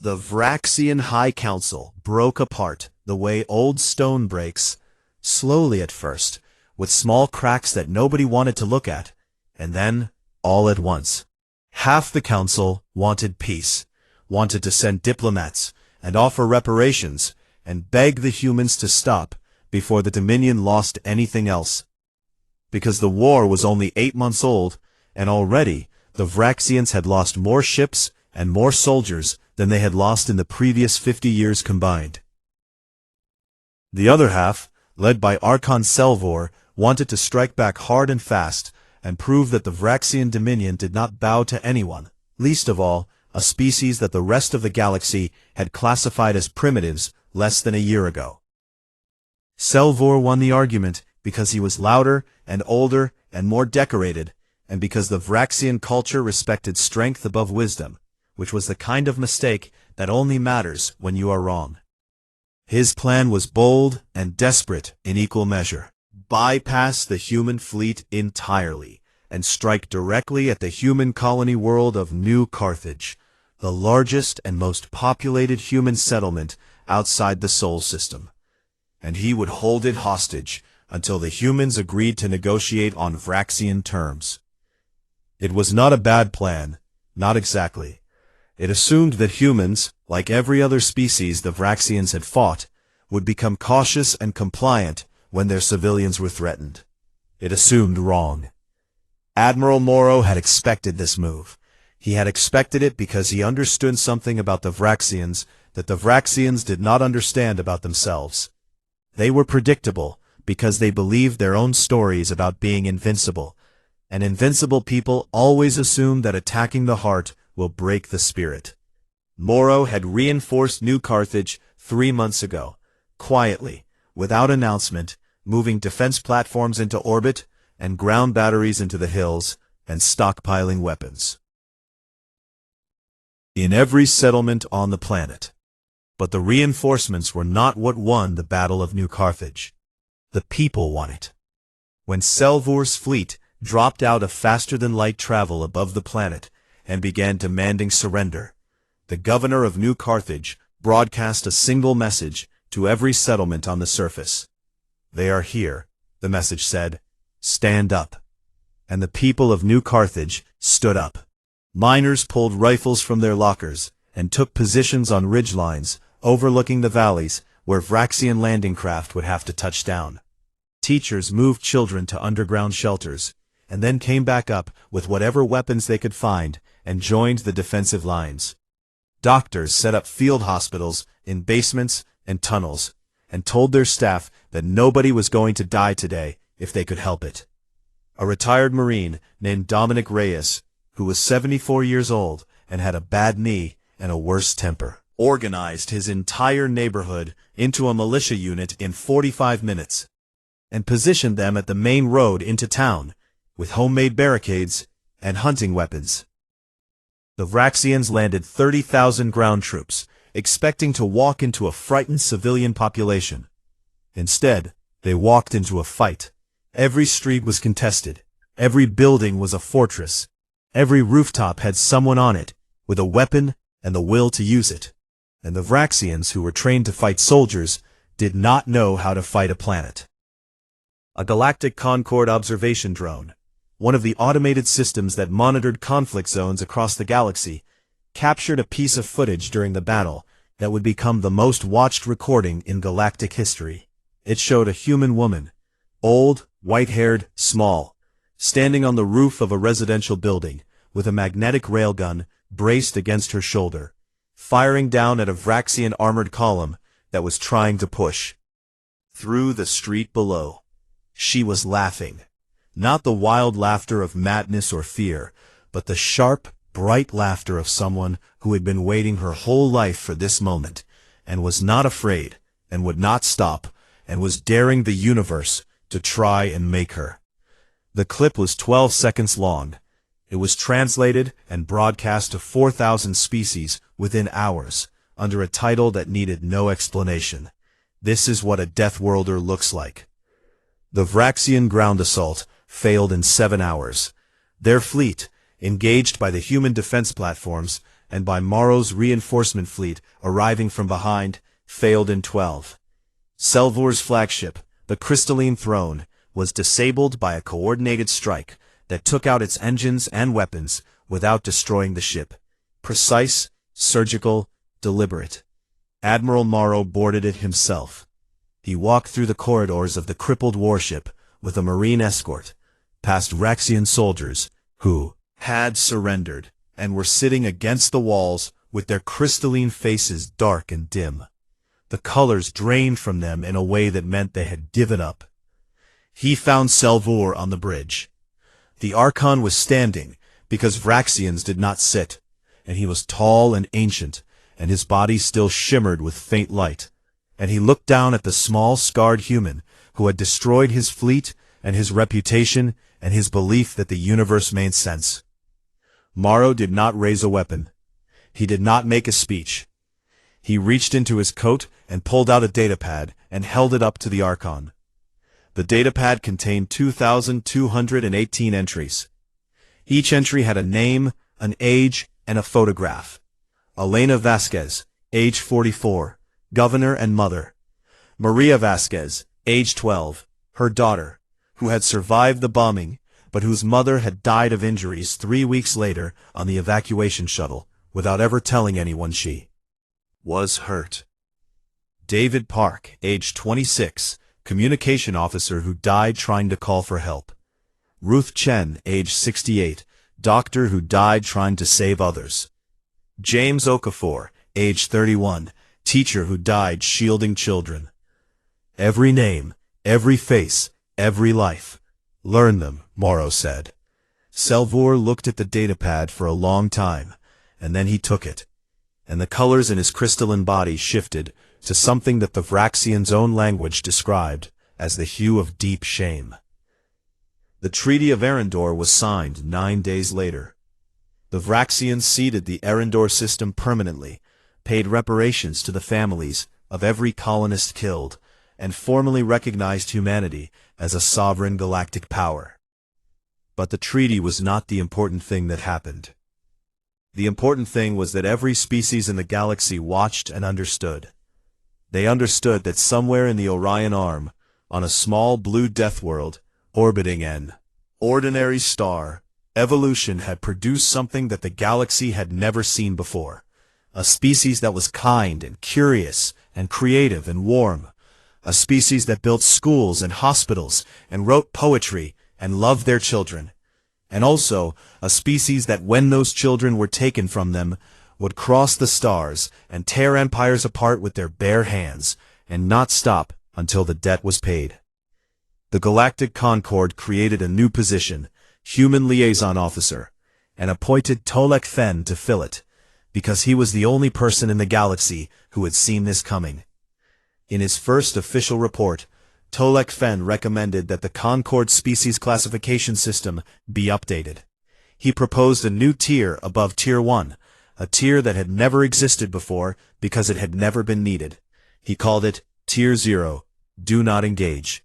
The Vraxian High Council broke apart the way old stone breaks, slowly at first, with small cracks that nobody wanted to look at, and then, all at once. Half the council wanted peace, wanted to send diplomats, and offer reparations, and beg the humans to stop before the Dominion lost anything else. Because the war was only 8 months old, and already the Vraxians had lost more ships and more soldiers than they had lost in the previous 50 years combined. The other half, led by Archon Selvor, wanted to strike back hard and fast and prove that the Vraxian Dominion did not bow to anyone, least of all, a species that the rest of the galaxy had classified as primitives less than a year ago. Selvor won the argument because he was louder and older and more decorated, and because the Vraxian culture respected strength above wisdom, which was the kind of mistake that only matters when you are wrong. His plan was bold and desperate in equal measure. Bypass the human fleet entirely and strike directly at the human colony world of New Carthage, the largest and most populated human settlement outside the Sol system. And he would hold it hostage until the humans agreed to negotiate on Vraxian terms. It was not a bad plan, not exactly. It assumed that humans, like every other species the Vraxians had fought, would become cautious and compliant when their civilians were threatened. It assumed wrong. Admiral Morrow had expected this move. He had expected it because he understood something about the Vraxians that the Vraxians did not understand about themselves. They were predictable because they believed their own stories about being invincible, and invincible people always assume that attacking the heart will break the spirit. Morrow had reinforced New Carthage 3 months ago, quietly, without announcement, moving defense platforms into orbit and ground batteries into the hills and stockpiling weapons. In every settlement on the planet. But the reinforcements were not what won the Battle of New Carthage. The people won it. When Selvor's fleet dropped out of faster-than-light travel above the planet and began demanding surrender, the governor of New Carthage broadcast a single message to every settlement on the surface. "They are here," the message said. "Stand up." And the people of New Carthage stood up. Miners pulled rifles from their lockers and took positions on ridgelines overlooking the valleys where Vraxian landing craft would have to touch down. Teachers moved children to underground shelters, and then came back up with whatever weapons they could find and joined the defensive lines. Doctors set up field hospitals in basements and tunnels, and told their staff that nobody was going to die today if they could help it. A retired Marine named Dominic Reyes, who was 74 years old and had a bad knee and a worse temper, organized his entire neighborhood into a militia unit in 45 minutes, and positioned them at the main road into town, with homemade barricades and hunting weapons. The Vraxians landed 30,000 ground troops, expecting to walk into a frightened civilian population. Instead, they walked into a fight. Every street was contested. Every building was a fortress. Every rooftop had someone on it, with a weapon and the will to use it. And the Vraxians, who were trained to fight soldiers, did not know how to fight a planet. A Galactic Concord observation drone, one of the automated systems that monitored conflict zones across the galaxy, captured a piece of footage during the battle that would become the most watched recording in galactic history. It showed a human woman, old, white-haired, small, standing on the roof of a residential building with a magnetic railgun braced against her shoulder, firing down at a Vraxian armored column that was trying to push through the street below. She was laughing, not the wild laughter of madness or fear, but the sharp, bright laughter of someone who had been waiting her whole life for this moment, and was not afraid, and would not stop, and was daring the universe to try and make her. The clip was 12 seconds long. It was translated and broadcast to 4,000 species within hours, under a title that needed no explanation. This is what a Death Worlder looks like. The Vraxian ground assault failed in 7 hours. Their fleet, engaged by the human defense platforms, and by Morrow's reinforcement fleet arriving from behind, failed in 12. Selvor's flagship, the Crystalline Throne, was disabled by a coordinated strike that took out its engines and weapons without destroying the ship. Precise, surgical, deliberate. Admiral Morrow boarded it himself. He walked through the corridors of the crippled warship with a marine escort, past Vraxian soldiers who had surrendered and were sitting against the walls with their crystalline faces dark and dim. The colors drained from them in a way that meant they had given up. He found Selvor on the bridge. The Archon was standing because Vraxians did not sit, and he was tall and ancient, and his body still shimmered with faint light. And he looked down at the small, scarred human who had destroyed his fleet and his reputation and his belief that the universe made sense. Morrow did not raise a weapon. He did not make a speech. He reached into his coat and pulled out a datapad and held it up to the Archon. The datapad contained 2,218 entries. Each entry had a name, an age, and a photograph. Elena Vasquez, age 44, governor and mother. Maria Vasquez, age 12, her daughter, who had survived the bombing, but whose mother had died of injuries 3 weeks later on the evacuation shuttle, without ever telling anyone she was hurt. David Park, age 26, communication officer who died trying to call for help. Ruth Chen, age 68, doctor who died trying to save others. James Okafor, age 31, teacher who died shielding children. Every name, every face, every life. Learn them, Morrow said. Selvor looked at the datapad for a long time, and then he took it, and the colors in his crystalline body shifted to something that the Vraxian's own language described as the hue of deep shame. The Treaty of Arendor was signed 9 days later. The Vraxians ceded the Arendor system permanently, paid reparations to the families of every colonist killed, and formally recognized humanity as a sovereign galactic power. But the treaty was not the important thing that happened. The important thing was that every species in the galaxy watched and understood. They understood that somewhere in the Orion Arm, on a small blue death world, orbiting an ordinary star, evolution had produced something that the galaxy had never seen before. A species that was kind and curious and creative and warm. A species that built schools and hospitals and wrote poetry and loved their children. And also a species that when those children were taken from them, would cross the stars and tear empires apart with their bare hands, and not stop until the debt was paid. The Galactic Concord created a new position, Human Liaison Officer, and appointed Tolek Fen to fill it, because he was the only person in the galaxy who had seen this coming. In his first official report, Tolek Fen recommended that the Concord species classification system be updated. He proposed a new tier above Tier 1, a tier that had never existed before because it had never been needed. He called it Tier 0, Do Not Engage.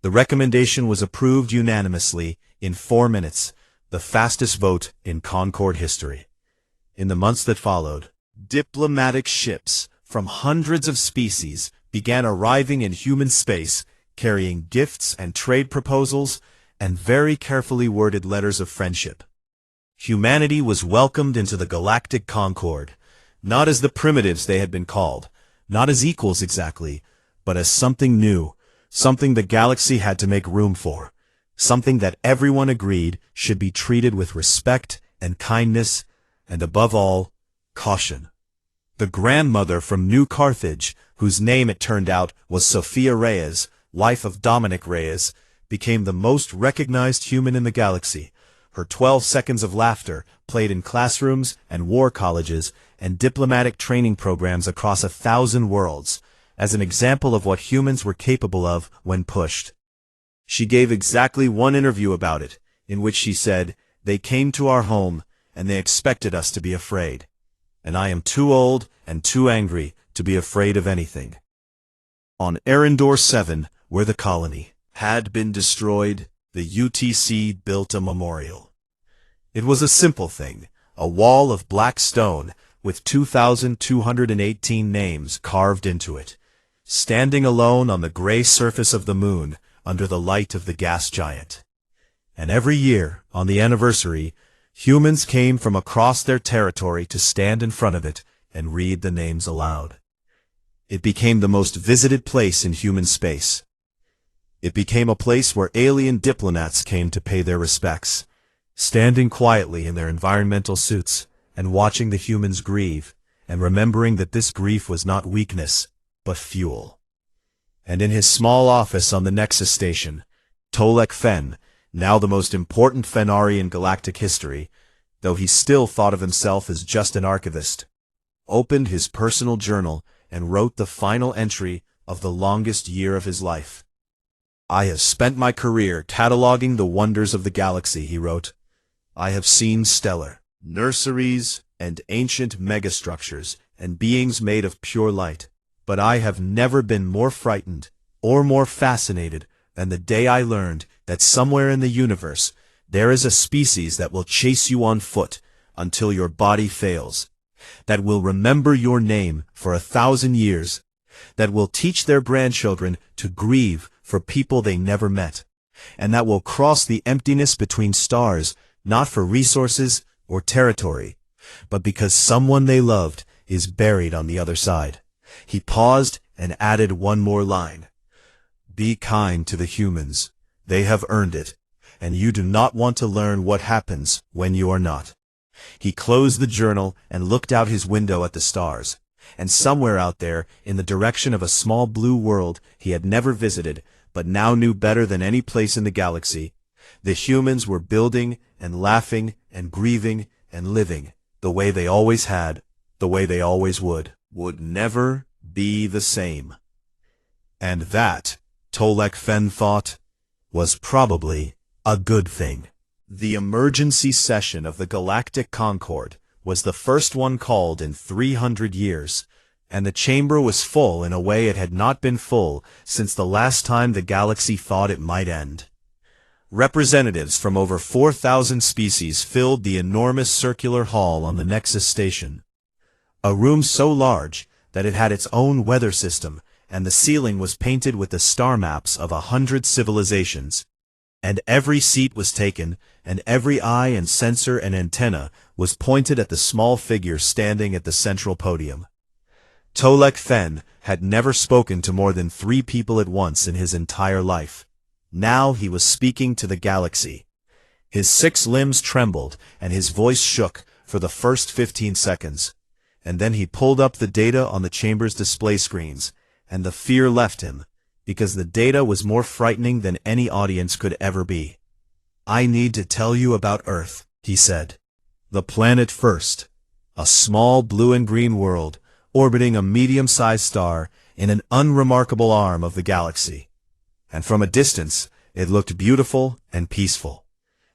The recommendation was approved unanimously in 4 minutes, the fastest vote in Concord history. In the months that followed, diplomatic ships from hundreds of species began arriving in human space, carrying gifts and trade proposals and very carefully worded letters of friendship. Humanity was welcomed into the Galactic Concord, not as the primitives they had been called, not as equals exactly, but as something new, something the galaxy had to make room for, something that everyone agreed should be treated with respect and kindness, and above all, caution. The grandmother from New Carthage, whose name it turned out was Sophia Reyes, wife of Dominic Reyes, became the most recognized human in the galaxy. Her 12 seconds of laughter played in classrooms and war colleges and diplomatic training programs across 1,000 worlds, as an example of what humans were capable of when pushed. She gave exactly one interview about it, in which she said, "They came to our home, and they expected us to be afraid. And I am too old and too angry to be afraid of anything." On Arendor 7, where the colony had been destroyed, the UTC built a memorial. It was a simple thing, a wall of black stone with 2,218 names carved into it, standing alone on the gray surface of the moon under the light of the gas giant. And every year, on the anniversary, humans came from across their territory to stand in front of it and read the names aloud. It became the most visited place in human space. It became a place where alien diplomats came to pay their respects, standing quietly in their environmental suits and watching the humans grieve and remembering that this grief was not weakness, but fuel. And in his small office on the Nexus station, Tolek Fen, now the most important Fenari in galactic history, though he still thought of himself as just an archivist, opened his personal journal and wrote the final entry of the longest year of his life. "I have spent my career cataloging the wonders of the galaxy," he wrote. "I have seen stellar nurseries and ancient megastructures and beings made of pure light, but I have never been more frightened or more fascinated than the day I learned that somewhere in the universe there is a species that will chase you on foot until your body fails, that will remember your name for 1,000 years, that will teach their grandchildren to grieve for people they never met, and that will cross the emptiness between stars not for resources or territory, but because someone they loved is buried on the other side." He paused and added one more line. "Be kind to the humans. They have earned it, and you do not want to learn what happens when you are not." He closed the journal and looked out his window at the stars, and somewhere out there, in the direction of a small blue world he had never visited, but now knew better than any place in the galaxy, the humans were building and laughing and grieving and living the way they always had, the way they always would never be the same. And that, Tolek Fen thought, was probably a good thing. The emergency session of the Galactic Concord was the first one called in 300 years, and the chamber was full in a way it had not been full since the last time the galaxy thought it might end. Representatives from over 4,000 species filled the enormous circular hall on the Nexus station, a room so large that it had its own weather system, and the ceiling was painted with the star maps of 100 civilizations. And every seat was taken, and every eye and sensor and antenna was pointed at the small figure standing at the central podium. Tolek Fen had never spoken to more than 3 people at once in his entire life. Now he was speaking to the galaxy. His 6 limbs trembled, and his voice shook for the first 15 seconds. And then he pulled up the data on the chamber's display screens, and the fear left him, because the data was more frightening than any audience could ever be. "I need to tell you about Earth," he said. "The planet first, a small blue and green world, orbiting a medium-sized star in an unremarkable arm of the galaxy. And from a distance, it looked beautiful and peaceful,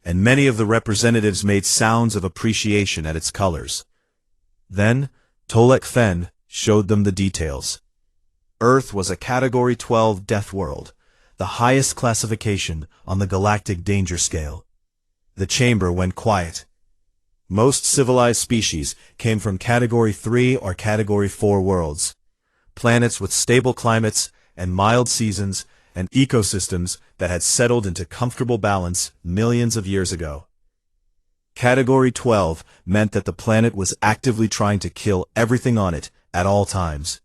and many of the representatives made sounds of appreciation at its colors. Then, Tolek Fen showed them the details. Earth was a Category 12 death world, the highest classification on the galactic danger scale. The chamber went quiet. Most civilized species came from Category 3 or Category 4 worlds, planets with stable climates and mild seasons and ecosystems that had settled into comfortable balance millions of years ago. Category 12 meant that the planet was actively trying to kill everything on it at all times.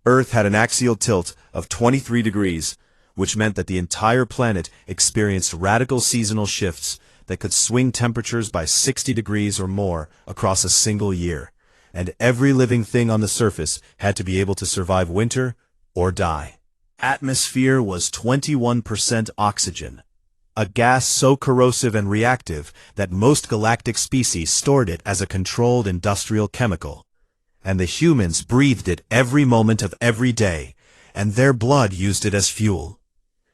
Earth had an axial tilt of 23 degrees, which meant that the entire planet experienced radical seasonal shifts that could swing temperatures by 60 degrees or more across a single year, and every living thing on the surface had to be able to survive winter or die. Atmosphere was 21% oxygen, a gas so corrosive and reactive that most galactic species stored it as a controlled industrial chemical, and the humans breathed it every moment of every day, and their blood used it as fuel.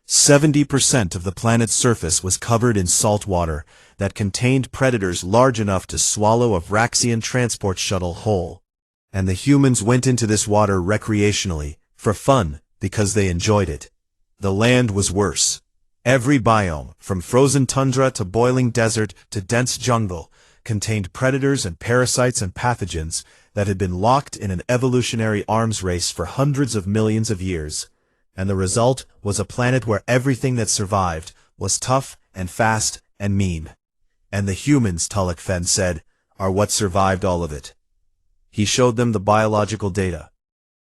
70% of the planet's surface was covered in salt water that contained predators large enough to swallow a Vraxian transport shuttle whole, and the humans went into this water recreationally, for fun, because they enjoyed it. The land was worse. Every biome, from frozen tundra to boiling desert to dense jungle, contained predators and parasites and pathogens that had been locked in an evolutionary arms race for hundreds of millions of years, and the result was a planet where everything that survived was tough and fast and mean. And the humans, Tulloch Fenn said, are what survived all of it. He showed them the biological data.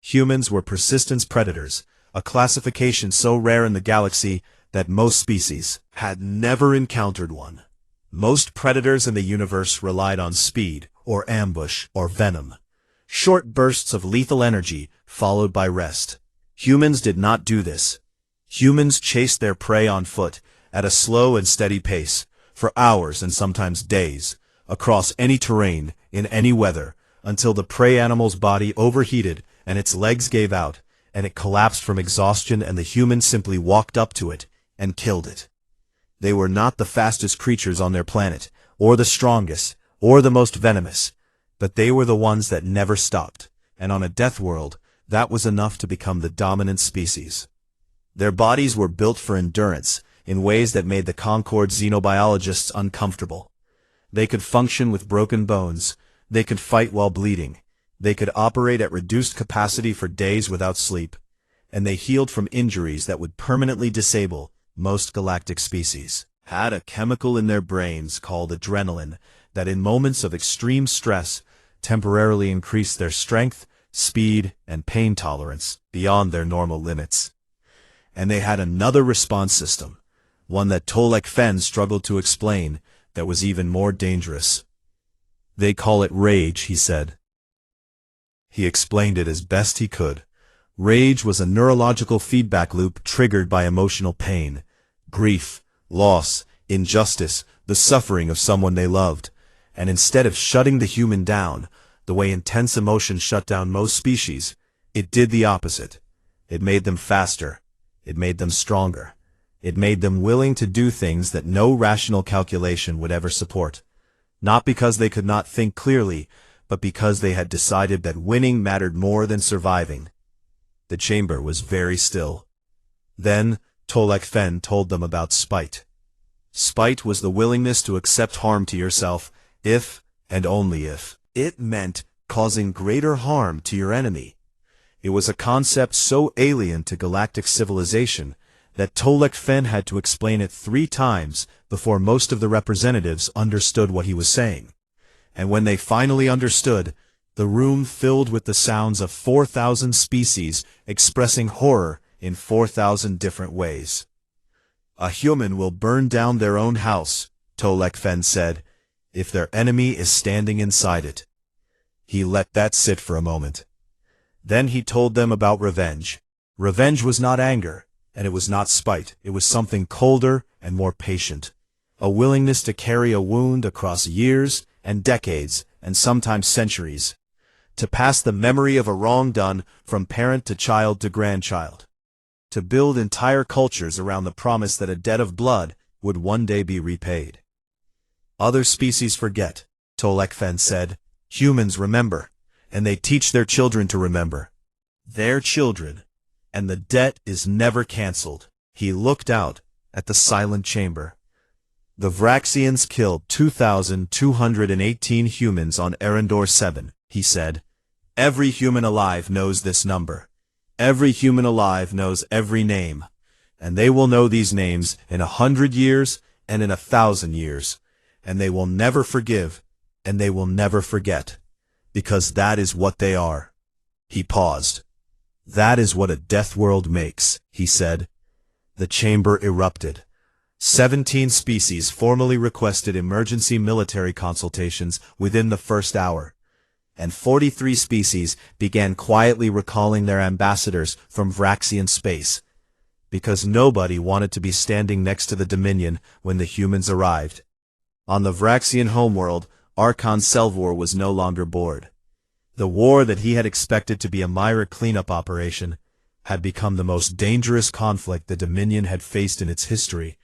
Humans were persistence predators, a classification so rare in the galaxy that most species had never encountered one. Most predators in the universe relied on speed, or ambush, or venom. Short bursts of lethal energy, followed by rest. Humans did not do this. Humans chased their prey on foot, at a slow and steady pace, for hours and sometimes days, across any terrain, in any weather, until the prey animal's body overheated and its legs gave out, and it collapsed from exhaustion, and the human simply walked up to it and killed it. They were not the fastest creatures on their planet, or the strongest, or the most venomous, but they were the ones that never stopped, and on a death world, that was enough to become the dominant species. Their bodies were built for endurance in ways that made the Concord xenobiologists uncomfortable. They could function with broken bones, they could fight while bleeding, they could operate at reduced capacity for days without sleep, and they healed from injuries that would permanently disable most galactic species. Had a chemical in their brains called adrenaline that in moments of extreme stress temporarily increased their strength, speed, and pain tolerance beyond their normal limits. And they had another response system, one that Tulloch Fenn struggled to explain, that was even more dangerous. They call it rage, he said. He explained it as best he could. Rage was a neurological feedback loop triggered by emotional pain, grief, loss, injustice, the suffering of someone they loved. And instead of shutting the human down, the way intense emotion shut down most species, it did the opposite. It made them faster. It made them stronger. It made them willing to do things that no rational calculation would ever support. Not because they could not think clearly, but because they had decided that winning mattered more than surviving. The chamber was very still. Then, Tulloch Fenn told them about spite. Spite was the willingness to accept harm to yourself if, and only if, it meant causing greater harm to your enemy. It was a concept so alien to galactic civilization that Tulloch Fenn had to explain it 3 times before most of the representatives understood what he was saying. And when they finally understood, the room filled with the sounds of 4,000 species expressing horror in 4,000 different ways. A human will burn down their own house, Tulloch Fenn said, if their enemy is standing inside it. He let that sit for a moment. Then he told them about revenge. Revenge was not anger, and it was not spite. It was something colder and more patient. A willingness to carry a wound across years and decades and sometimes centuries. To pass the memory of a wrong done from parent to child to grandchild. To build entire cultures around the promise that a debt of blood would one day be repaid. Other species forget, Tulloch Fenn said. Humans remember, and they teach their children to remember. Their children. And the debt is never canceled. He looked out at the silent chamber. The Vraxians killed 2,218 humans on Erendor 7, he said. Every human alive knows this number. Every human alive knows every name. And they will know these names in 100 years and in 1,000 years. And they will never forgive, and they will never forget. Because that is what they are. He paused. That is what a death world makes, he said. The chamber erupted. 17 species formally requested emergency military consultations within the first hour, and 43 species began quietly recalling their ambassadors from Vraxian space, because nobody wanted to be standing next to the Dominion when the humans arrived. On the Vraxian homeworld, Archon Selvor was no longer bored. The war that he had expected to be a Myra cleanup operation had become the most dangerous conflict the Dominion had faced in its history.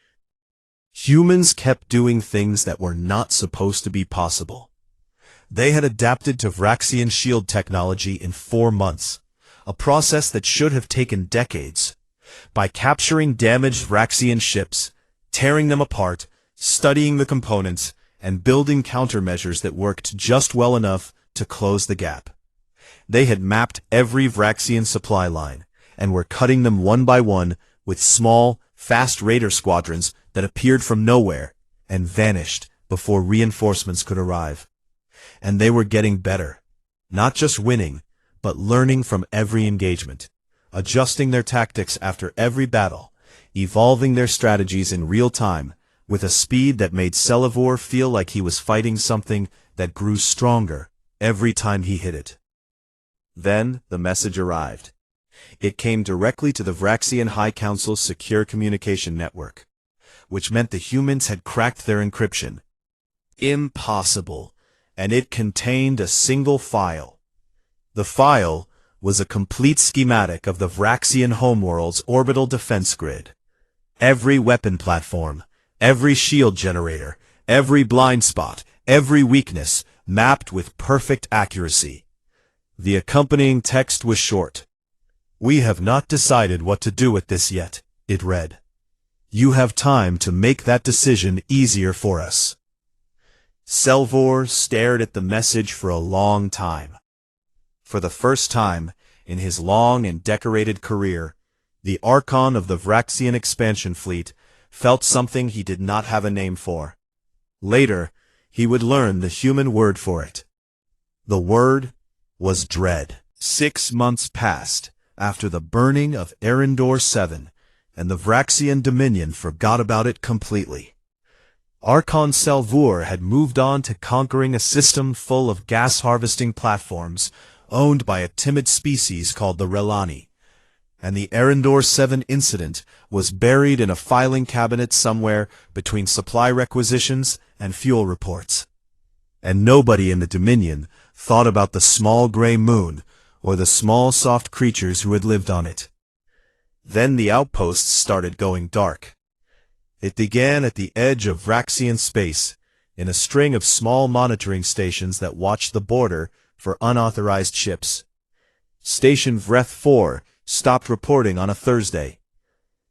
Humans kept doing things that were not supposed to be possible. They had adapted to Vraxian shield technology in 4 months, a process that should have taken decades. By capturing damaged Vraxian ships, tearing them apart, studying the components, and building countermeasures that worked just well enough to close the gap. They had mapped every Vraxian supply line, and were cutting them one by one with small, fast raider squadrons that appeared from nowhere and vanished before reinforcements could arrive. And they were getting better, not just winning, but learning from every engagement, adjusting their tactics after every battle, evolving their strategies in real time, with a speed that made Selivor feel like he was fighting something that grew stronger every time he hit it. Then the message arrived. It came directly to the Vraxian High Council's secure communication network, which meant the humans had cracked their encryption. Impossible, and it contained a single file. The file was a complete schematic of the Vraxian homeworld's orbital defense grid. Every weapon platform, every shield generator, every blind spot, every weakness, mapped with perfect accuracy. The accompanying text was short. "We have not decided what to do with this yet," it read. "You have time to make that decision easier for us." Selivor stared at the message for a long time. For the first time in his long and decorated career, the Archon of the Vraxian expansion fleet felt something he did not have a name for. Later, he would learn the human word for it. The word was dread. 6 months passed after the burning of Arendor 7, and the Vraxian Dominion forgot about it completely. Archon Selivor had moved on to conquering a system full of gas-harvesting platforms owned by a timid species called the Relani, and the Arendor 7 incident was buried in a filing cabinet somewhere between supply requisitions and fuel reports. And nobody in the Dominion thought about the small gray moon or the small soft creatures who had lived on it. Then the outposts started going dark. It began at the edge of Vraxian space, in a string of small monitoring stations that watched the border for unauthorized ships. Station Vreth 4 stopped reporting on a Thursday.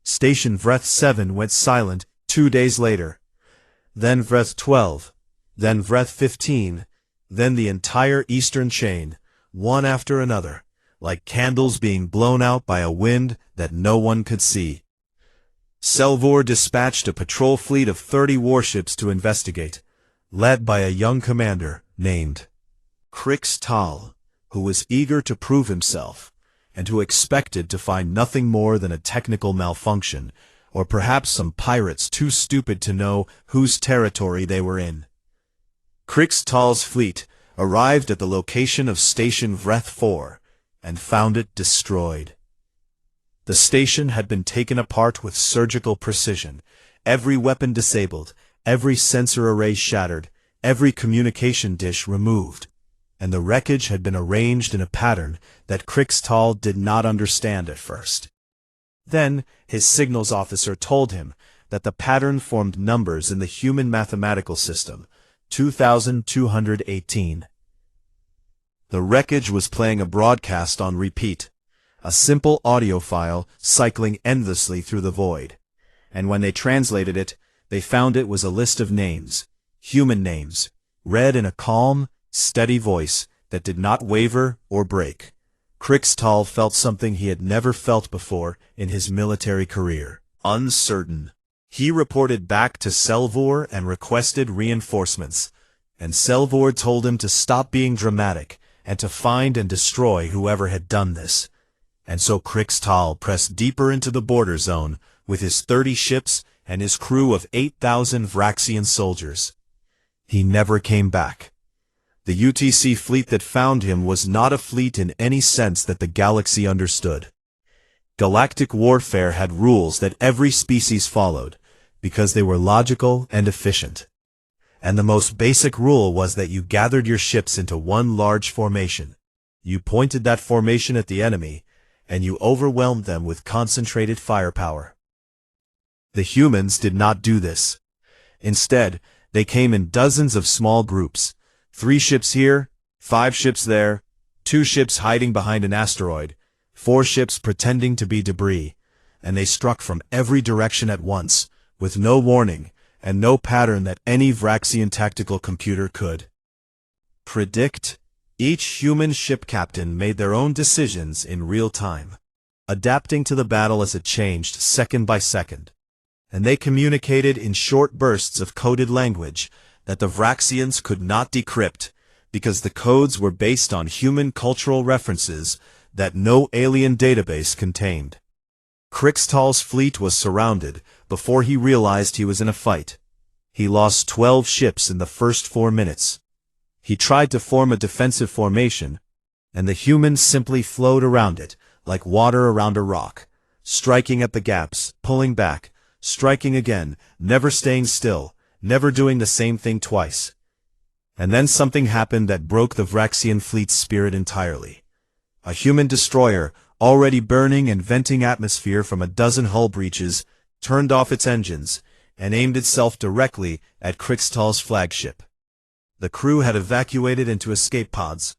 Station Vreth 7 went silent 2 days later. Then Vreth 12, then Vreth 15, then the entire eastern chain, one after another, like candles being blown out by a wind that no one could see. Selivor dispatched a patrol fleet of 30 warships to investigate, led by a young commander named Crix Tal, who was eager to prove himself, and who expected to find nothing more than a technical malfunction, or perhaps some pirates too stupid to know whose territory they were in. Crix Tal's fleet arrived at the location of Station Vreth 4, and found it destroyed. The station had been taken apart with surgical precision, every weapon disabled, every sensor array shattered, every communication dish removed, and the wreckage had been arranged in a pattern that Crix Tal did not understand at first. Then his signals officer told him that the pattern formed numbers in the human mathematical system, 2218. The wreckage was playing a broadcast on repeat, a simple audio file cycling endlessly through the void, and when they translated it, they found it was a list of names, human names, read in a calm, steady voice that did not waver or break. Crix Tal felt something he had never felt before in his military career. Uncertain. He reported back to Selivor and requested reinforcements, and Selivor told him to stop being dramatic and to find and destroy whoever had done this. And so Crix Tal pressed deeper into the border zone with his 30 ships and his crew of 8,000 Vraxian soldiers. He never came back. The UTC fleet that found him was not a fleet in any sense that the galaxy understood. Galactic warfare had rules that every species followed, because they were logical and efficient. And the most basic rule was that you gathered your ships into one large formation. You pointed that formation at the enemy, and you overwhelmed them with concentrated firepower. The humans did not do this. Instead, they came in dozens of small groups, 3 ships here, 5 ships there, 2 ships hiding behind an asteroid, 4 ships pretending to be debris, and they struck from every direction at once, with no warning, and no pattern that any Vraxian tactical computer could predict. Each human ship captain made their own decisions in real time, adapting to the battle as it changed second by second. And they communicated in short bursts of coded language that the Vraxians could not decrypt, because the codes were based on human cultural references that no alien database contained. Krixtal's fleet was surrounded before he realized he was in a fight. He lost 12 ships in the first 4 minutes. He tried to form a defensive formation, and the humans simply flowed around it like water around a rock, striking at the gaps, pulling back, striking again, never staying still, never doing the same thing twice. And then something happened that broke the Vraxian fleet's spirit entirely. A human destroyer, already burning and venting atmosphere from a dozen hull breaches, turned off its engines and aimed itself directly at Krixtal's flagship. The crew had evacuated into escape pods.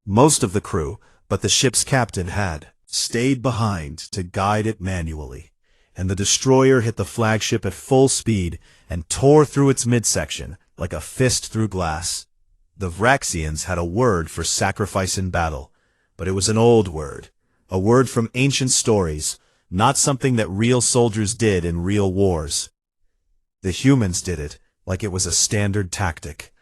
Most of the crew, but the ship's captain had stayed behind to guide it manually, and the destroyer hit the flagship at full speed and tore through its midsection like a fist through glass. The Vraxians had a word for sacrifice in battle, but it was an old word, a word from ancient stories, not something that real soldiers did in real wars. The humans did it like it was a standard tactic.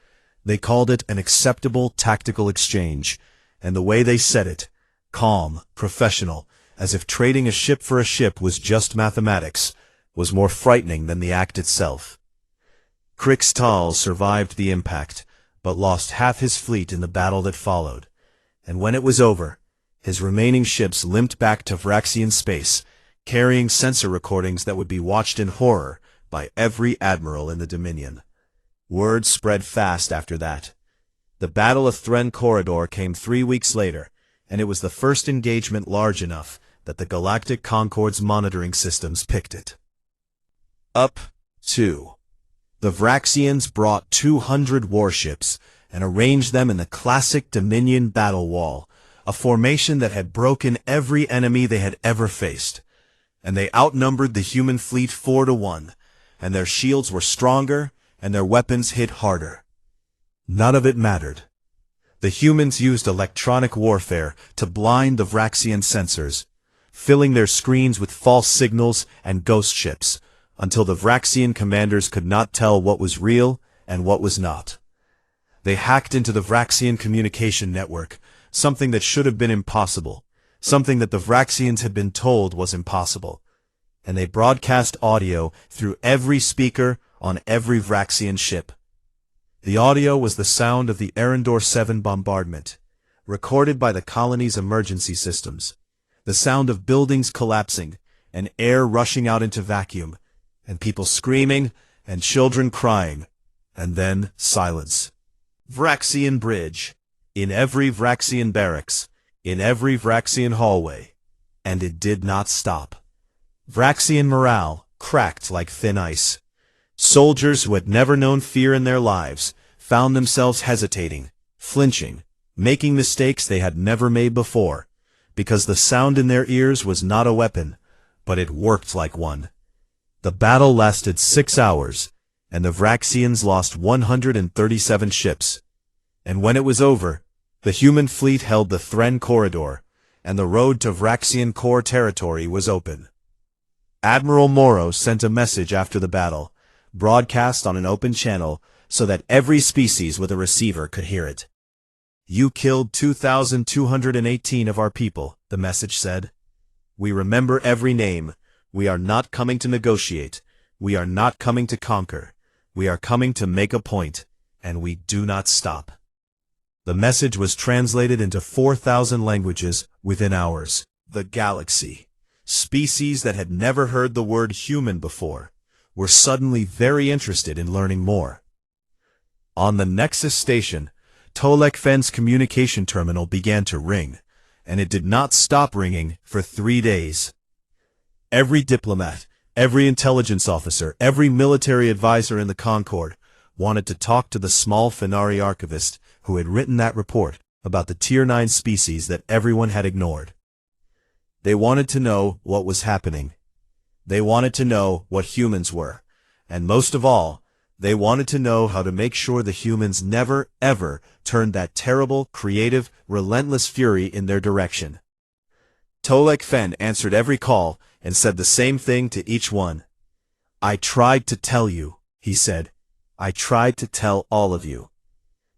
They called it an acceptable tactical exchange, and the way they said it, calm, professional, as if trading a ship for a ship was just mathematics, was more frightening than the act itself. Krixtal survived the impact, but lost half his fleet in the battle that followed, and when it was over, his remaining ships limped back to Vraxian space, carrying sensor recordings that would be watched in horror by every admiral in the Dominion. Word spread fast after that. The Battle of Thren Corridor came 3 weeks later, and it was the first engagement large enough that the Galactic Concord's monitoring systems picked it up. 2. The Vraxians brought 200 warships and arranged them in the classic Dominion battle wall, a formation that had broken every enemy they had ever faced. And they outnumbered the human fleet 4-1, and their shields were stronger, and their weapons hit harder. None of it mattered. The humans used electronic warfare to blind the Vraxian sensors, filling their screens with false signals and ghost ships, until the Vraxian commanders could not tell what was real and what was not. They hacked into the Vraxian communication network, something that should have been impossible, something that the Vraxians had been told was impossible, and they broadcast audio through every speaker on every Vraxian ship. The audio was the sound of the Erendor 7 bombardment, recorded by the colony's emergency systems, the sound of buildings collapsing, and air rushing out into vacuum, and people screaming, and children crying, and then silence. Vraxian bridge, in every Vraxian barracks, in every Vraxian hallway, and it did not stop. Vraxian morale cracked like thin ice. Soldiers who had never known fear in their lives found themselves hesitating, flinching, making mistakes they had never made before, because the sound in their ears was not a weapon, but it worked like one. The battle lasted 6 hours, and the Vraxians lost 137 ships. And when it was over, the human fleet held the Thren Corridor, and the road to Vraxian core territory was open. Admiral Morrow sent a message after the battle, broadcast on an open channel so that every species with a receiver could hear it. "You killed 2,218 of our people," the message said. "We remember every name. We are not coming to negotiate. We are not coming to conquer. We are coming to make a point, and we do not stop." The message was translated into 4,000 languages within hours. The galaxy, species that had never heard the word human before, were suddenly very interested in learning more. On the Nexus station, Tolek Fen's communication terminal began to ring, and it did not stop ringing for 3 days. Every diplomat, every intelligence officer, every military advisor in the Concord wanted to talk to the small Fenari archivist who had written that report about the Tier 9 species that everyone had ignored. They wanted to know what was happening. They wanted to know what humans were, and most of all, They wanted to know how to make sure the humans never, ever turned that terrible, creative, relentless fury in their direction. Tolek Fen answered every call and said the same thing to each one. "I tried to tell you," he said. "I tried to tell all of you."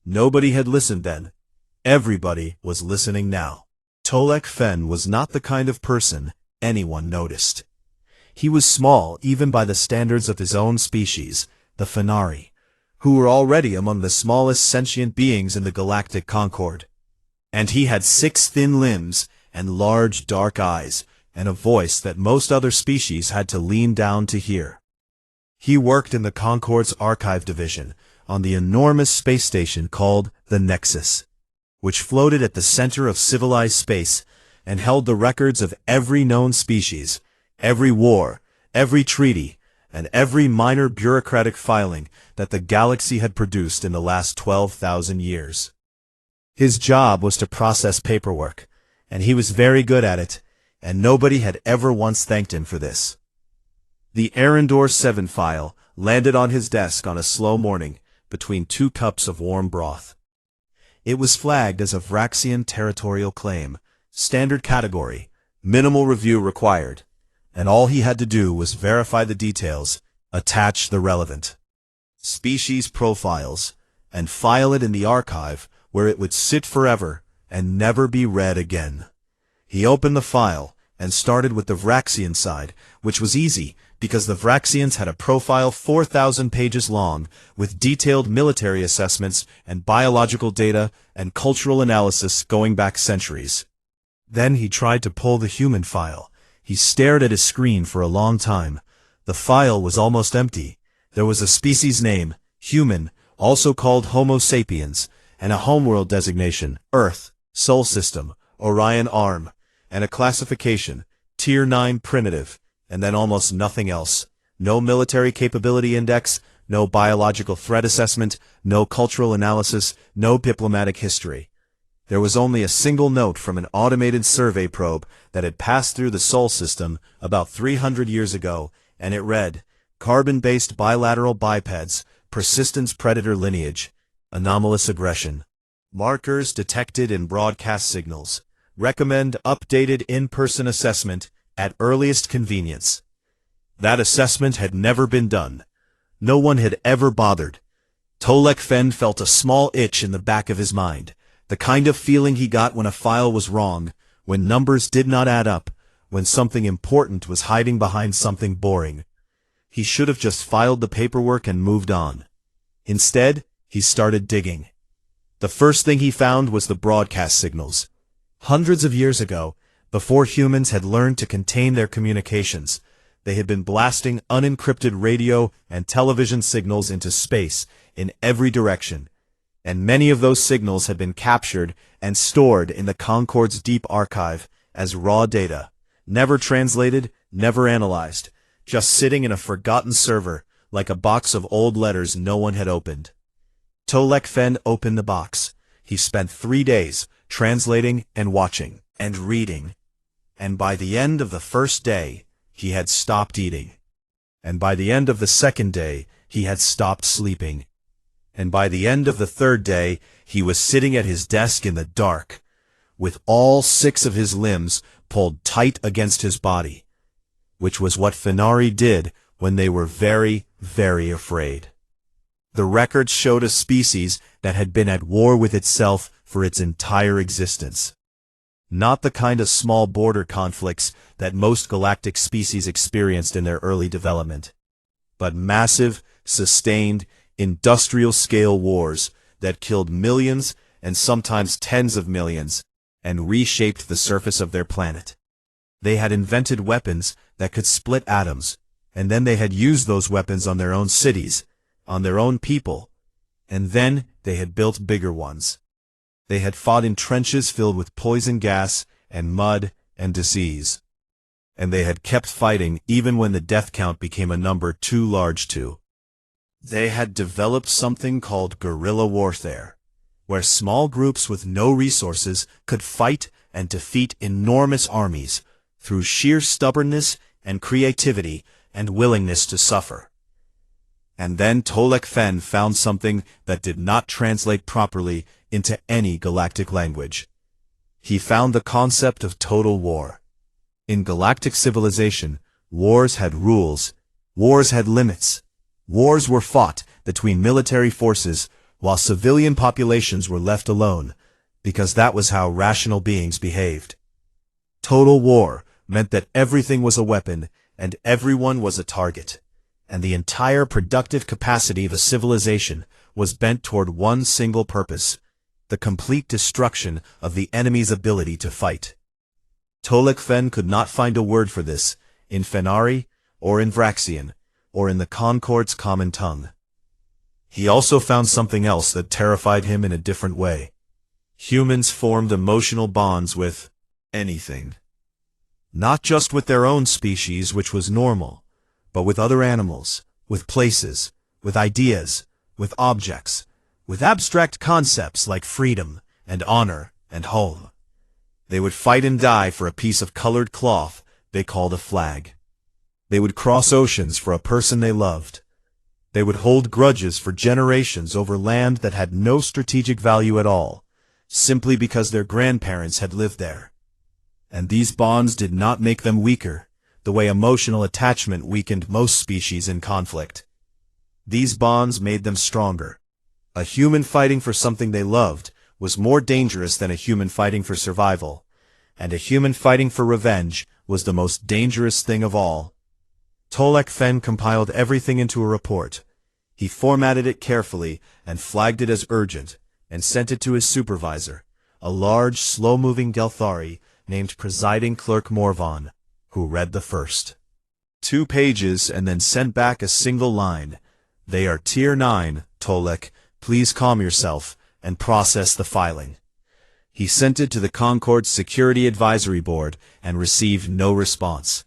Nobody had listened then. Everybody was listening now. Tolek Fen was not the kind of person anyone noticed. He was small even by the standards of his own species, the Fenari, who were already among the smallest sentient beings in the galactic concord. And he had 6 thin limbs and large dark eyes, and a voice that most other species had to lean down to hear. He worked in the Concord's archive division on the enormous space station called the Nexus, which floated at the center of civilized space and held the records of every known species, every war, every treaty, and every minor bureaucratic filing that the galaxy had produced in the last 12,000 years. His job was to process paperwork, and he was very good at it, and nobody had ever once thanked him for this. The Arendor 7 file landed on his desk on a slow morning between 2 cups of warm broth. It was flagged as a Vraxian territorial claim, standard category, minimal review required, and all he had to do was verify the details, attach the relevant species profiles, and file it in the archive where it would sit forever and never be read again. He opened the file and started with the Vraxian side, which was easy because the Vraxians had a profile 4,000 pages long with detailed military assessments and biological data and cultural analysis going back centuries. Then he tried to pull the human file. He stared at his screen for a long time. The file was almost empty. There was a species name, human, also called Homo sapiens, and a homeworld designation, Earth, Sol System, Orion Arm, and a classification, Tier 9 Primitive, and then almost nothing else. No military capability index, no biological threat assessment, no cultural analysis, no diplomatic history. There was only a single note from an automated survey probe that had passed through the Sol System about 300 years ago, and it read, "Carbon-based bilateral bipeds, persistence predator lineage, anomalous aggression. Markers detected in broadcast signals. Recommend updated in-person assessment at earliest convenience." That assessment had never been done. No one had ever bothered. Tolek Fen felt a small itch in the back of his mind, the kind of feeling he got when a file was wrong, when numbers did not add up, when something important was hiding behind something boring. He should have just filed the paperwork and moved on. Instead, he started digging. The first thing he found was the broadcast signals. Hundreds of years ago, before humans had learned to contain their communications, they had been blasting unencrypted radio and television signals into space in every direction, and many of those signals had been captured and stored in the Concord's deep archive as raw data, never translated, never analyzed, just sitting in a forgotten server like a box of old letters no one had opened. Tolek Fen opened the box. He spent 3 days translating and watching and reading, and by the end of the first day, he had stopped eating. And by the end of the second day, he had stopped sleeping. And by the end of the third day, he was sitting at his desk in the dark, with all 6 of his limbs pulled tight against his body, which was what Fenari did when they were very, very afraid. The records showed a species that had been at war with itself for its entire existence. Not the kind of small border conflicts that most galactic species experienced in their early development, but massive, sustained, industrial-scale wars that killed millions and sometimes tens of millions and reshaped the surface of their planet. They had invented weapons that could split atoms, and then they had used those weapons on their own cities, on their own people, and then they had built bigger ones. They had fought in trenches filled with poison gas and mud and disease. And they had kept fighting even when the death count became a number too large to. They had developed something called guerrilla warfare, where small groups with no resources could fight and defeat enormous armies through sheer stubbornness and creativity and willingness to suffer. And then Tolek Fen found something that did not translate properly into any galactic language. He found the concept of total war. In galactic civilization, wars had rules, wars had limits. Wars were fought between military forces while civilian populations were left alone, because that was how rational beings behaved. Total war meant that everything was a weapon and everyone was a target, and the entire productive capacity of a civilization was bent toward one single purpose: the complete destruction of the enemy's ability to fight. Tolek Fen could not find a word for this in Fenari, or in Vraxian, or in the Concord's common tongue. He also found something else that terrified him in a different way. Humans formed emotional bonds with anything. Not just with their own species, which was normal, but with other animals, with places, with ideas, with objects, with abstract concepts like freedom and honor and home. They would fight and die for a piece of colored cloth they called a flag. They would cross oceans for a person they loved. They would hold grudges for generations over land that had no strategic value at all, simply because their grandparents had lived there. And these bonds did not make them weaker, the way emotional attachment weakened most species in conflict. These bonds made them stronger. A human fighting for something they loved was more dangerous than a human fighting for survival, and a human fighting for revenge was the most dangerous thing of all. Tolek Fen compiled everything into a report. He formatted it carefully and flagged it as urgent, and sent it to his supervisor, a large, slow-moving Delthari named Presiding Clerk Morvan, who read the first 2 pages and then sent back a single line. "They are Tier 9, Tolek. Please calm yourself and process the filing." He sent it to the Concord's Security Advisory Board and received no response.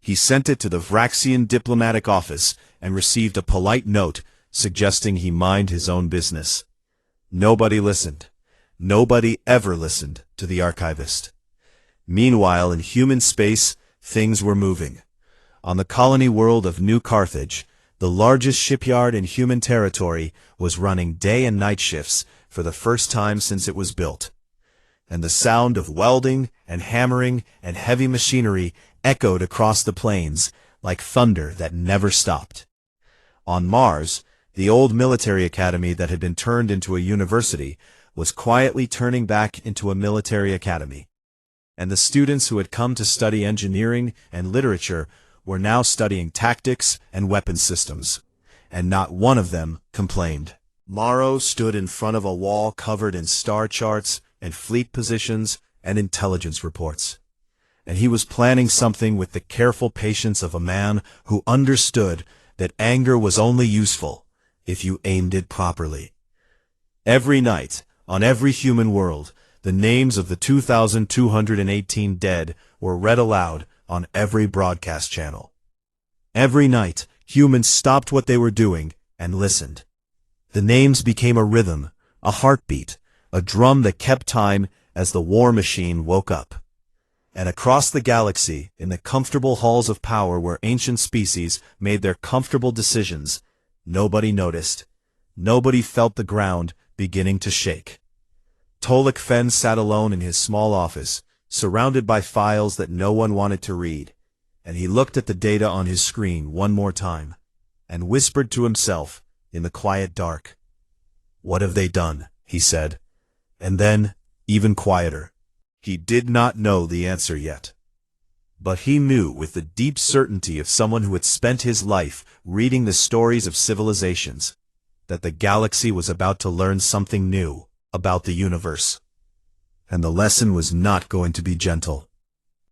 He sent it to the Vraxian Diplomatic Office and received a polite note suggesting he mind his own business. Nobody listened. Nobody ever listened to the archivist. Meanwhile, in human space, things were moving. On the colony world of New Carthage, the largest shipyard in human territory was running day and night shifts for the first time since it was built. And the sound of welding and hammering and heavy machinery echoed across the plains like thunder that never stopped. On Mars, the old military academy that had been turned into a university was quietly turning back into a military academy. And the students who had come to study engineering and literature were now studying tactics and weapon systems, and not one of them complained. Morrow stood in front of a wall covered in star charts and fleet positions and intelligence reports. And he was planning something with the careful patience of a man who understood that anger was only useful if you aimed it properly. Every night, on every human world, the names of the 2,218 dead were read aloud on every broadcast channel. Every night, humans stopped what they were doing and listened. The names became a rhythm, a heartbeat, a drum that kept time as the war machine woke up. And across the galaxy, in the comfortable halls of power where ancient species made their comfortable decisions, nobody noticed. Nobody felt the ground beginning to shake. Tolek Fen sat alone in his small office, surrounded by files that no one wanted to read, and he looked at the data on his screen one more time, and whispered to himself in the quiet dark. "What have they done?" he said. And then, even quieter, he did not know the answer yet. But he knew with the deep certainty of someone who had spent his life reading the stories of civilizations, that the galaxy was about to learn something new about the universe. And the lesson was not going to be gentle.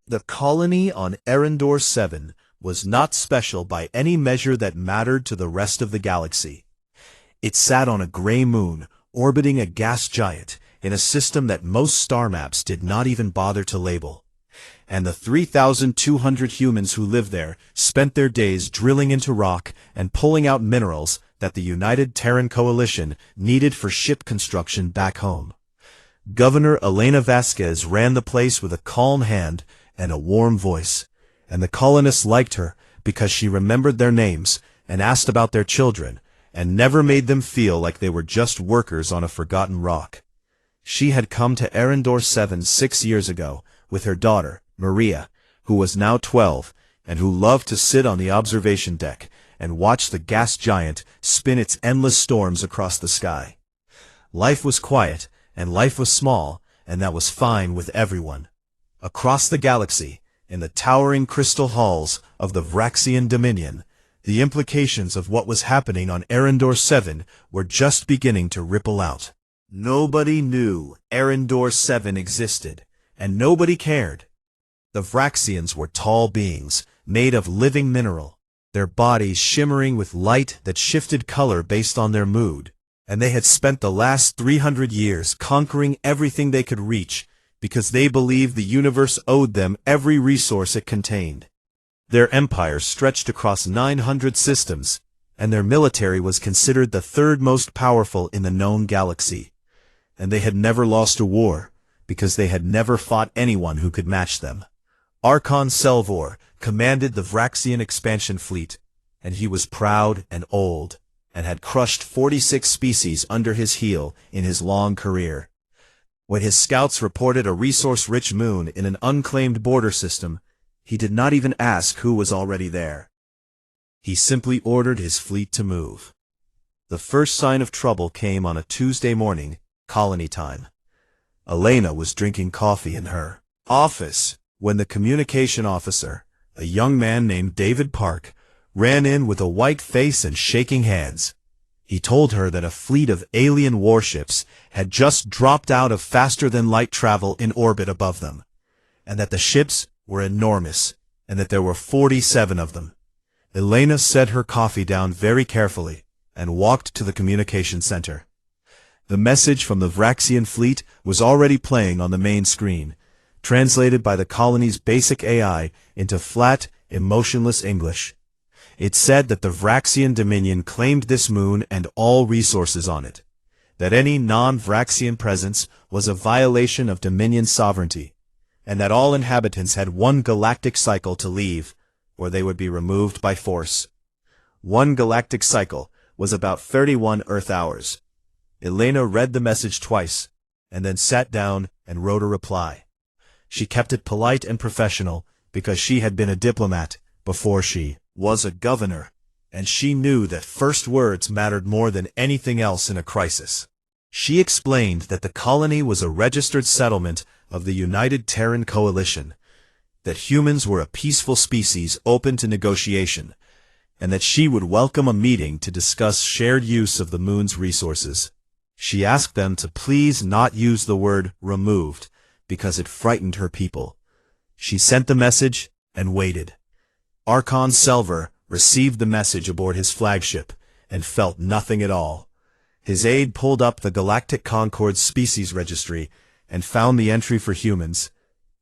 The colony on Erendor 7 was not special by any measure that mattered to the rest of the galaxy. It sat on a gray moon, orbiting a gas giant, in a system that most star maps did not even bother to label. And the 3,200 humans who lived there spent their days drilling into rock and pulling out minerals that the United Terran Coalition needed for ship construction back home. Governor Elena Vasquez ran the place with a calm hand and a warm voice, and the colonists liked her because she remembered their names and asked about their children, and never made them feel like they were just workers on a forgotten rock. She had come to Arendor 7 6 years ago, with her daughter, Maria, who was now 12, and who loved to sit on the observation deck and watch the gas giant spin its endless storms across the sky. Life was quiet, and life was small, and that was fine with everyone. Across the galaxy, in the towering crystal halls of the Vraxian Dominion, the implications of what was happening on Arendor 7 were just beginning to ripple out. Nobody knew Arendor 7 existed, and nobody cared. The Vraxians were tall beings, made of living mineral, their bodies shimmering with light that shifted color based on their mood, and they had spent the last 300 years conquering everything they could reach because they believed the universe owed them every resource it contained. Their empire stretched across 900 systems, and their military was considered the third most powerful in the known galaxy. And they had never lost a war, because they had never fought anyone who could match them. Archon Selvor commanded the Vraxian expansion fleet, and he was proud and old, and had crushed 46 species under his heel in his long career. When his scouts reported a resource-rich moon in an unclaimed border system, he did not even ask who was already there. He simply ordered his fleet to move. The first sign of trouble came on a Tuesday morning, colony time. Elena was drinking coffee in her office when the communication officer, a young man named David Park, ran in with a white face and shaking hands. He told her that a fleet of alien warships had just dropped out of faster-than-light travel in orbit above them, and that the ships were enormous, and that there were 47 of them. Elena set her coffee down very carefully and walked to the communication center. The message from the Vraxian fleet was already playing on the main screen, translated by the colony's basic AI into flat, emotionless English. It said that the Vraxian Dominion claimed this moon and all resources on it, that any non-Vraxian presence was a violation of Dominion sovereignty, and that all inhabitants had one galactic cycle to leave, or they would be removed by force. One galactic cycle was about 31 Earth hours. Elena read the message twice, and then sat down and wrote a reply. She kept it polite and professional because she had been a diplomat before she was a governor, and she knew that first words mattered more than anything else in a crisis. She explained that the colony was a registered settlement of the United Terran Coalition, that humans were a peaceful species open to negotiation, and that she would welcome a meeting to discuss shared use of the moon's resources. She asked them to please not use the word removed, because it frightened her people. She sent the message and waited. Archon Selvor received the message aboard his flagship and felt nothing at all. His aide pulled up the Galactic Concord's species registry and found the entry for humans: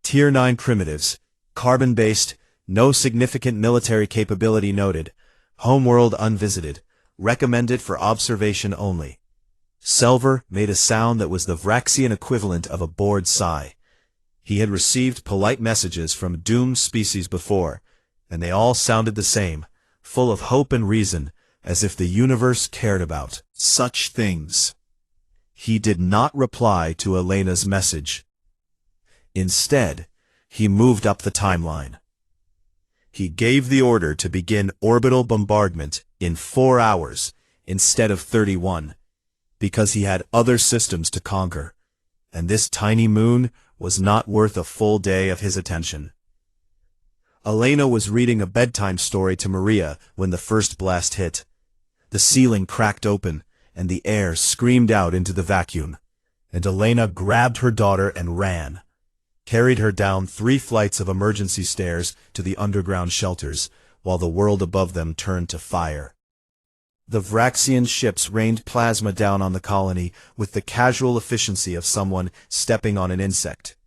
Tier 9 primitives, carbon-based, no significant military capability noted, homeworld unvisited, recommended for observation only. Selvor made a sound that was the Vraxian equivalent of a bored sigh. He had received polite messages from doomed species before, and they all sounded the same, full of hope and reason, as if the universe cared about such things. He did not reply to Elena's message. Instead, he moved up the timeline. He gave the order to begin orbital bombardment in 4 hours instead of 31, because he had other systems to conquer, and this tiny moon was not worth a full day of his attention. Elena was reading a bedtime story to Maria when the first blast hit. The ceiling cracked open, and the air screamed out into the vacuum, and Elena grabbed her daughter and ran, carried her down 3 flights of emergency stairs to the underground shelters, while the world above them turned to fire. The Vraxian ships rained plasma down on the colony with the casual efficiency of someone stepping on an insect,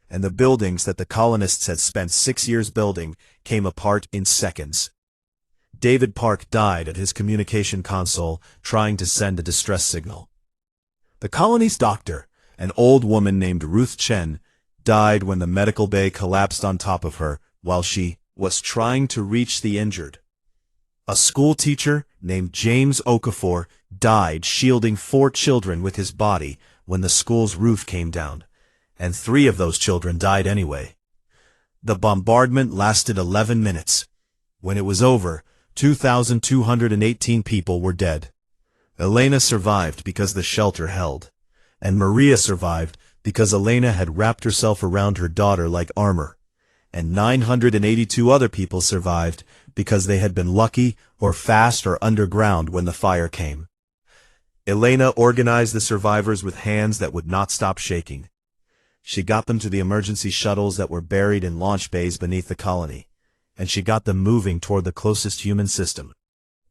and the buildings that the colonists had spent 6 years building came apart in seconds. David Park died at his communication console trying to send a distress signal. The colony's doctor, an old woman named Ruth Chen, died when the medical bay collapsed on top of her while she was trying to reach the injured. A schoolteacher named James Okafor died shielding 4 children with his body when the school's roof came down, and 3 of those children died anyway. The bombardment lasted 11 minutes. When it was over, 2,218 people were dead. Elena survived because the shelter held, and Maria survived because Elena had wrapped herself around her daughter like armor, and 982 other people survived because they had been lucky or fast or underground when the fire came. Elena organized the survivors with hands that would not stop shaking. She got them to the emergency shuttles that were buried in launch bays beneath the colony, and she got them moving toward the closest human system.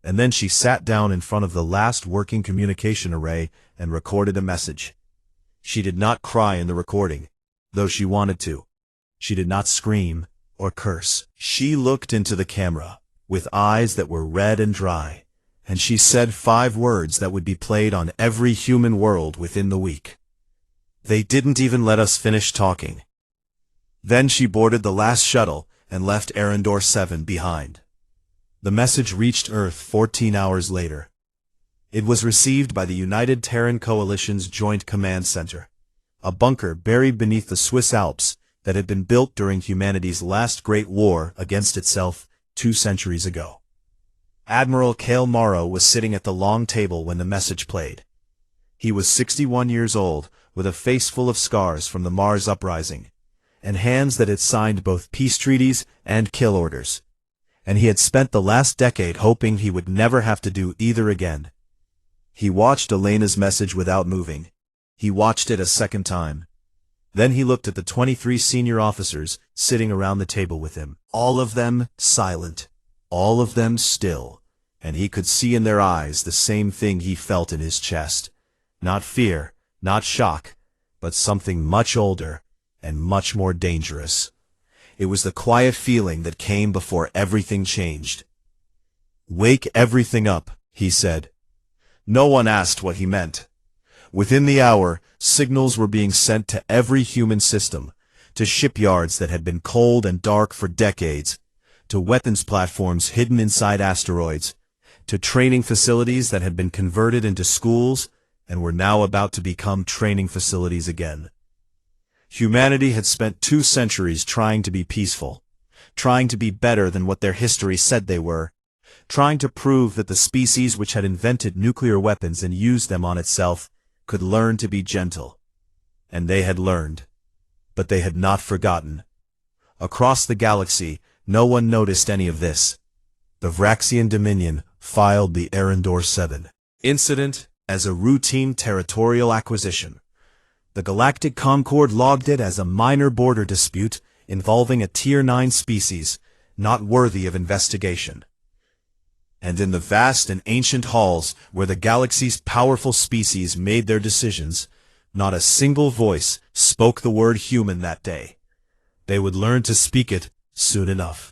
And then she sat down in front of the last working communication array and recorded a message. She did not cry in the recording, though she wanted to. She did not scream or curse. She looked into the camera with eyes that were red and dry, and she said 5 words that would be played on every human world within the week. They didn't even let us finish talking. Then she boarded the last shuttle and left Arendor 7 behind. The message reached Earth 14 hours later. It was received by the United Terran Coalition's Joint Command Center, a bunker buried beneath the Swiss Alps that had been built during humanity's last great war against itself 2 centuries ago. Admiral Cale Morrow was sitting at the long table when the message played. He was 61 years old, with a face full of scars from the Mars uprising, and hands that had signed both peace treaties and kill orders. And he had spent the last decade hoping he would never have to do either again. He watched Elena's message without moving. He watched it a second time. Then he looked at the 23 senior officers sitting around the table with him, all of them silent, all of them still, and he could see in their eyes the same thing he felt in his chest. Not fear, not shock, but something much older and much more dangerous. It was the quiet feeling that came before everything changed. "Wake everything up," he said. No one asked what he meant. Within the hour, signals were being sent to every human system, to shipyards that had been cold and dark for decades, to weapons platforms hidden inside asteroids, to training facilities that had been converted into schools and were now about to become training facilities again. Humanity had spent 2 centuries trying to be peaceful, trying to be better than what their history said they were, trying to prove that the species which had invented nuclear weapons and used them on itself could learn to be gentle. And they had learned, but they had not forgotten. Across the galaxy, no one noticed any of this. The Vraxian Dominion filed the Arendor 7 incident as a routine territorial acquisition. The Galactic Concord logged it as a minor border dispute involving a Tier 9 species, not worthy of investigation. And in the vast and ancient halls where the galaxy's powerful species made their decisions, not a single voice spoke the word human that day. They would learn to speak it soon enough.